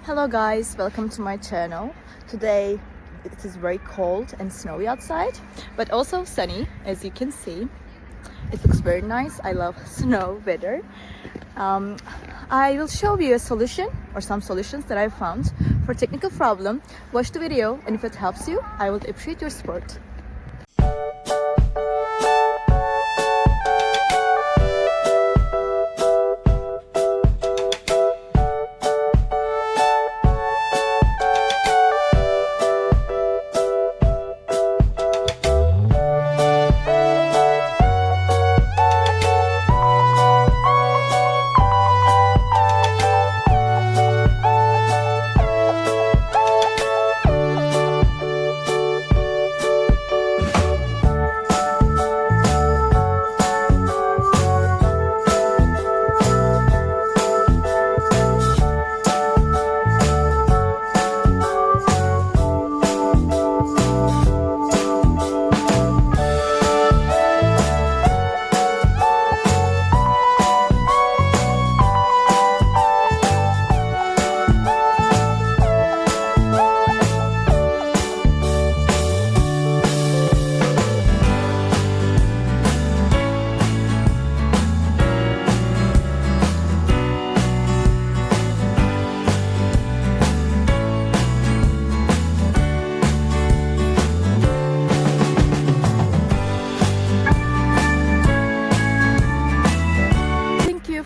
Hello guys, welcome to my channel. Today it is very cold and snowy outside, but also sunny, as you can see. It looks very nice. I love snow weather. I will show you a solution or some solutions that I found for technical problem. Watch the video, and if it helps you, I would appreciate your support.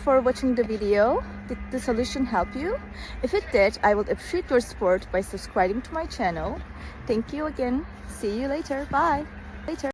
For watching the video. Did the solution help you? If it did, I would appreciate your support by subscribing to my channel. Thank you again. See you later. Bye. Later.